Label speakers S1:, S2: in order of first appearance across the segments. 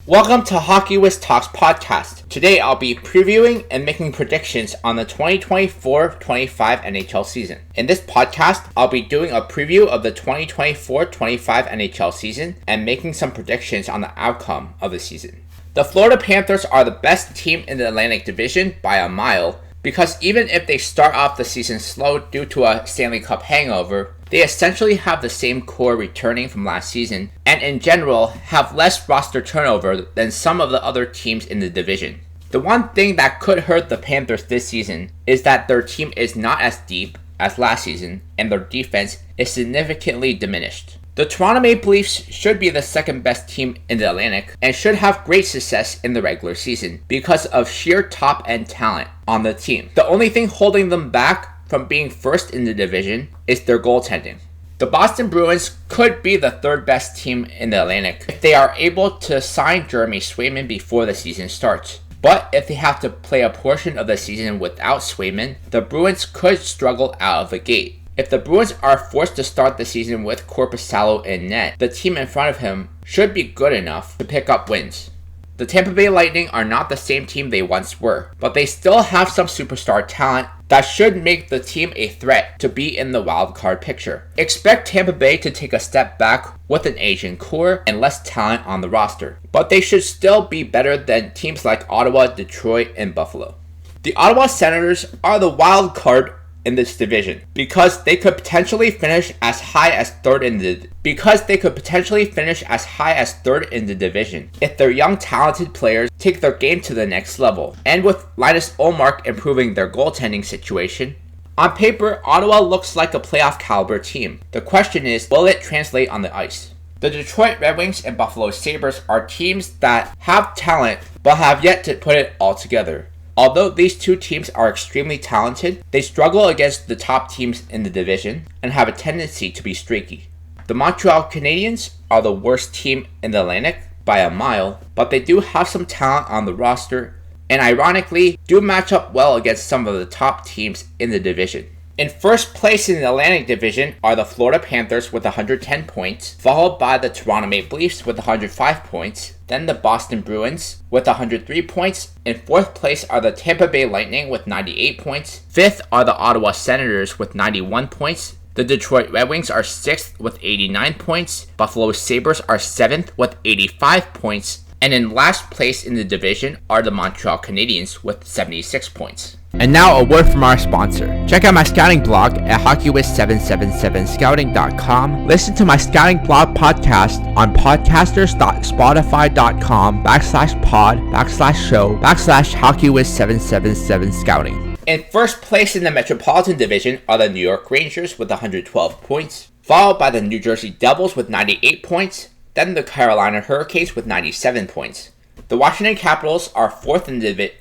S1: Welcome to Hockey Wiz Talks podcast. Today I'll be previewing and making predictions on the 2024-25 NHL season. In this podcast, I'll be doing a preview of the 2024-25 NHL season and making some predictions on the outcome of the season. The Florida Panthers are the best team in the Atlantic Division by a mile because even if they start off the season slow due to a Stanley Cup hangover, they essentially have the same core returning from last season and in general have less roster turnover than some of the other teams in the division. The one thing that could hurt the Panthers this season is that their team is not as deep as last season and their defense is significantly diminished. The Toronto Maple Leafs should be the second best team in the Atlantic and should have great success in the regular season because of sheer top end talent on the team. The only thing holding them back from being first in the division is their goaltending. The Boston Bruins could be the third best team in the Atlantic if they are able to sign Jeremy Swayman before the season starts. But if they have to play a portion of the season without Swayman, the Bruins could struggle out of the gate. If the Bruins are forced to start the season with Korpisalo in net, the team in front of him should be good enough to pick up wins. The Tampa Bay Lightning are not the same team they once were, but they still have some superstar talent that should make the team a threat to be in the wild card picture. Expect Tampa Bay to take a step back with an aging core and less talent on the roster, but they should still be better than teams like Ottawa, Detroit, and Buffalo. The Ottawa Senators are the wild card in this division because they could potentially finish as high as third in the division if their young talented players take their game to the next level. And with Linus Ullmark improving their goaltending situation, on paper Ottawa looks like a playoff caliber team. The question is, will it translate on the ice? The Detroit Red Wings and Buffalo Sabres are teams that have talent but have yet to put it all together. Although these two teams are extremely talented, they struggle against the top teams in the division and have a tendency to be streaky. The Montreal Canadiens are the worst team in the Atlantic by a mile, but they do have some talent on the roster and ironically do match up well against some of the top teams in the division. In first place in the Atlantic Division are the Florida Panthers with 110 points, followed by the Toronto Maple Leafs with 105 points, then the Boston Bruins with 103 points. In fourth place are the Tampa Bay Lightning with 98 points. Fifth are the Ottawa Senators with 91 points. The Detroit Red Wings are 6th with 89 points. Buffalo Sabres are 7th with 85 points. And in last place in the division are the Montreal Canadiens with 76 points. And now a word from our sponsor. Check out my scouting blog at hockeywiz777scouting.com. Listen to my scouting blog podcast on podcasters.spotify.com/pod/show/hockeywiz777scouting. In first place in the Metropolitan Division are the New York Rangers with 112 points, followed by the New Jersey Devils with 98 points, then the Carolina Hurricanes with 97 points. The Washington Capitals are fourth in the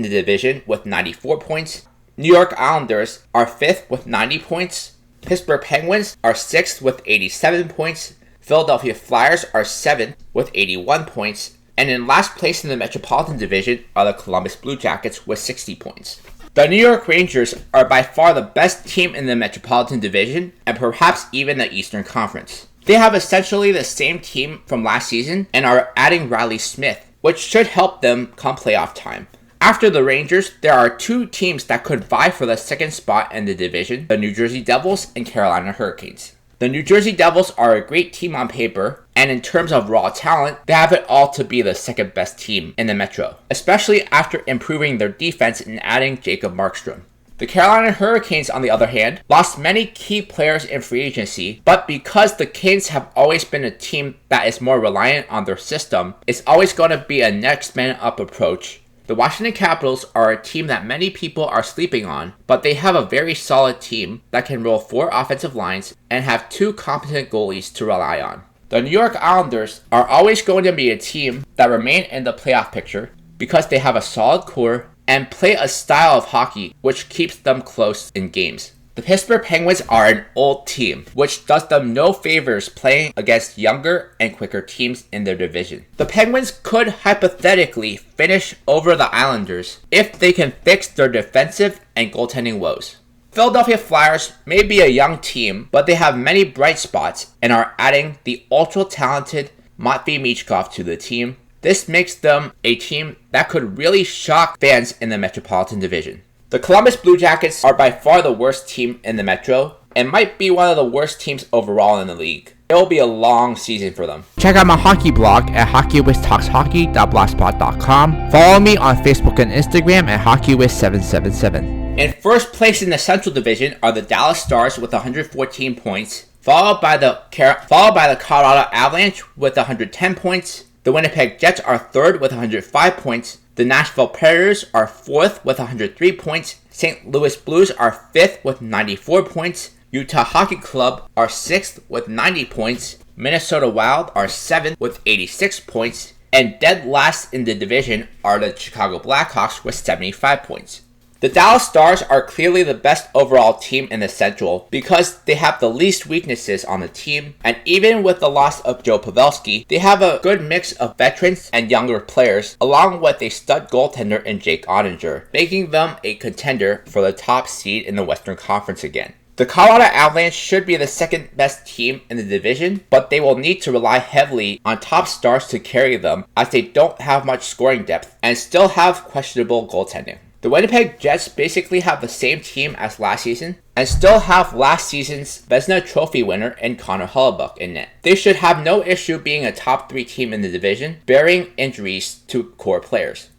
S1: division with 94 points. New York Islanders are 5th with 90 points. Pittsburgh Penguins are 6th with 87 points. Philadelphia Flyers are 7th with 81 points. And in last place in the Metropolitan Division are the Columbus Blue Jackets with 60 points. The New York Rangers are by far the best team in the Metropolitan Division and perhaps even the Eastern Conference. They have essentially the same team from last season and are adding Riley Smith, which should help them come playoff time. After the Rangers, there are two teams that could vie for the second spot in the division, the New Jersey Devils and Carolina Hurricanes. The New Jersey Devils are a great team on paper, and in terms of raw talent, they have it all to be the second best team in the Metro, especially after improving their defense and adding Jacob Markstrom. The Carolina Hurricanes, on the other hand, lost many key players in free agency, but because the Kings have always been a team that is more reliant on their system, it's always going to be a next man up approach. The Washington Capitals are a team that many people are sleeping on, but they have a very solid team that can roll 4 offensive lines and have 2 competent goalies to rely on. The New York Islanders are always going to be a team that remain in the playoff picture because they have a solid core and play a style of hockey which keeps them close in games. The Pittsburgh Penguins are an old team, which does them no favors playing against younger and quicker teams in their division. The Penguins could hypothetically finish over the Islanders if they can fix their defensive and goaltending woes. Philadelphia Flyers may be a young team, but they have many bright spots and are adding the ultra-talented Matvei Michkov to the team. This makes them a team that could really shock fans in the Metropolitan Division. The Columbus Blue Jackets are by far the worst team in the Metro and might be one of the worst teams overall in the league. It will be a long season for them. Check out my hockey blog at hockeywiztalkshockey.blogspot.com. Follow me on Facebook and Instagram at hockeywiz777. In first place in the Central Division are the Dallas Stars with 114 points, followed by the Colorado Avalanche with 110 points. The Winnipeg Jets are third with 105 points. The Nashville Predators are fourth with 103 points. St. Louis Blues are fifth with 94 points. Utah Hockey Club are 6th with 90 points. Minnesota Wild are 7th with 86 points. And dead last in the division are the Chicago Blackhawks with 75 points. The Dallas Stars are clearly the best overall team in the Central because they have the least weaknesses on the team, and even with the loss of Joe Pavelski, they have a good mix of veterans and younger players, along with a stud goaltender in Jake Ottinger, making them a contender for the top seed in the Western Conference again. The Colorado Avalanche should be the second best team in the division, but they will need to rely heavily on top stars to carry them as they don't have much scoring depth and still have questionable goaltending. The Winnipeg Jets basically have the same team as last season and still have last season's Vezina Trophy winner in Connor Hellebuyck in net. They should have no issue being a top 3 team in the division, barring injuries to core players.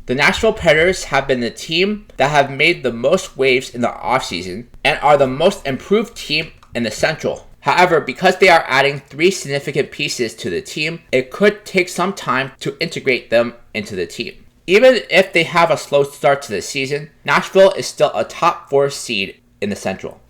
S1: The Nashville Predators have been the team that have made the most waves in the offseason and are the most improved team in the Central. However, because they are adding 3 significant pieces to the team, it could take some time to integrate them into the team. Even if they have a slow start to the season, Nashville is still a top 4 seed in the Central.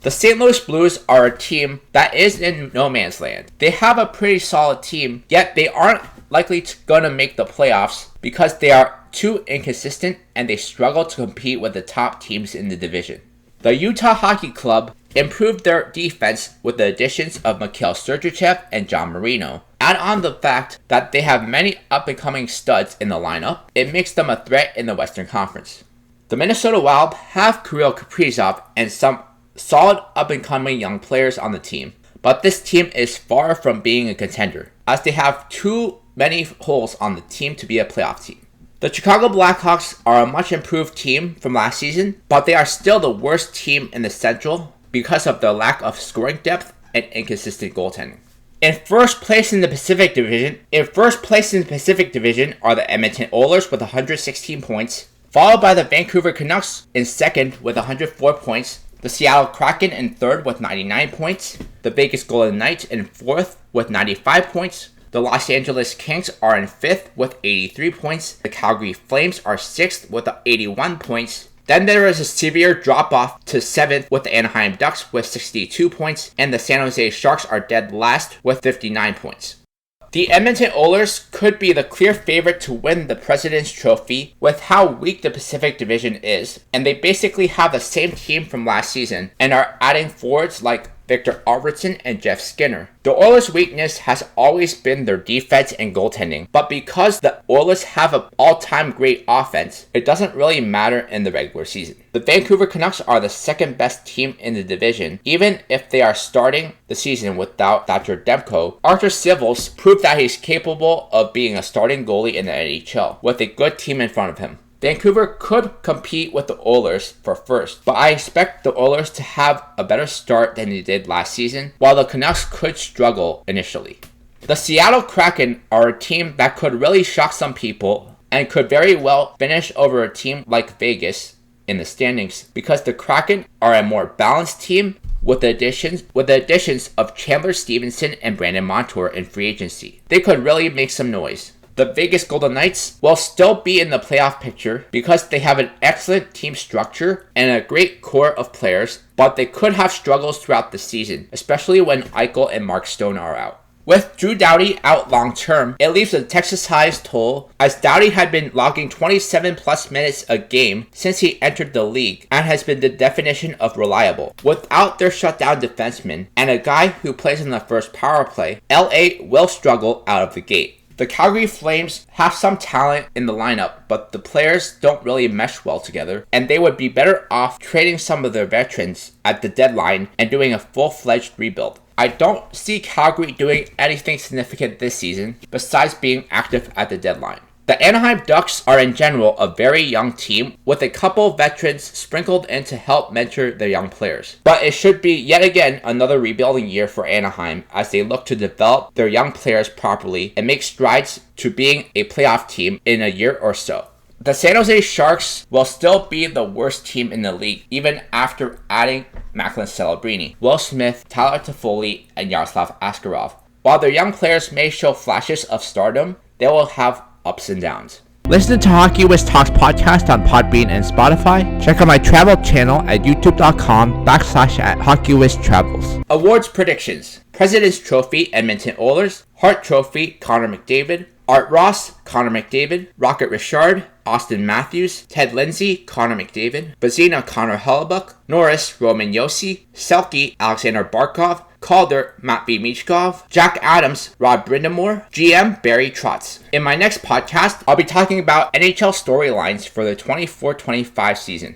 S1: The St. Louis Blues are a team that is in no man's land. They have a pretty solid team, yet they aren't likely going to make the playoffs because they are too inconsistent and they struggle to compete with the top teams in the division. The Utah Hockey Club improved their defense with the additions of Mikhail Sergachev and John Marino. Add on the fact that they have many up-and-coming studs in the lineup, it makes them a threat in the Western Conference. The Minnesota Wild have Kirill Kaprizov and some solid up-and-coming young players on the team, but this team is far from being a contender, as they have too many holes on the team to be a playoff team. The Chicago Blackhawks are a much improved team from last season, but they are still the worst team in the Central because of their lack of scoring depth and inconsistent goaltending. In first place in the Pacific Division are the Edmonton Oilers with 116 points, followed by the Vancouver Canucks in second with 104 points, the Seattle Kraken in third with 99 points, the Vegas Golden Knights in fourth with 95 points, the Los Angeles Kings are in fifth with 83 points, the Calgary Flames are sixth with 81 points. Then there is a severe drop-off to 7th with the Anaheim Ducks with 62 points, and the San Jose Sharks are dead last with 59 points. The Edmonton Oilers could be the clear favorite to win the President's Trophy with how weak the Pacific Division is, and they basically have the same team from last season and are adding forwards like Victor Arvidsson and Jeff Skinner. The Oilers' weakness has always been their defense and goaltending, but because the Oilers have an all-time great offense, it doesn't really matter in the regular season. The Vancouver Canucks are the second best team in the division, even if they are starting the season without Thatcher Demko. Arthur Civils proved that he's capable of being a starting goalie in the NHL, with a good team in front of him. Vancouver could compete with the Oilers for first, but I expect the Oilers to have a better start than they did last season, while the Canucks could struggle initially. The Seattle Kraken are a team that could really shock some people and could very well finish over a team like Vegas in the standings because the Kraken are a more balanced team with the additions of Chandler Stevenson and Brandon Montour in free agency. They could really make some noise. The Vegas Golden Knights will still be in the playoff picture because they have an excellent team structure and a great core of players, but they could have struggles throughout the season, especially when Eichel and Mark Stone are out. With Drew Doughty out long term, it leaves a Texas highest toll as Doughty had been logging 27 plus minutes a game since he entered the league and has been the definition of reliable. Without their shutdown defenseman and a guy who plays in the first power play, LA will struggle out of the gate. The Calgary Flames have some talent in the lineup, but the players don't really mesh well together, and they would be better off trading some of their veterans at the deadline and doing a full-fledged rebuild. I don't see Calgary doing anything significant this season besides being active at the deadline. The Anaheim Ducks are in general a very young team with a couple veterans sprinkled in to help mentor their young players. But it should be yet again another rebuilding year for Anaheim as they look to develop their young players properly and make strides to being a playoff team in a year or so. The San Jose Sharks will still be the worst team in the league even after adding Macklin Celebrini, Will Smith, Tyler Toffoli, and Yaroslav Askarov. While their young players may show flashes of stardom, they will have ups and downs. Listen to Hockey Wiz Talks podcast on Podbean and Spotify. Check out my travel channel at youtube.com/HockeyWizTravels. Awards predictions. President's Trophy, Edmonton Oilers. Hart Trophy, Connor McDavid. Art Ross, Connor McDavid. Rocket Richard, Austin Matthews. Ted Lindsay, Connor McDavid. Bazina, Connor Hellebuyck. Norris, Roman Josi. Selke, Alexander Barkov. Calder, Matvei Michkov. Jack Adams, Rod Brindamore. GM, Barry Trotz. In my next podcast, I'll be talking about NHL storylines for the 24-25 season.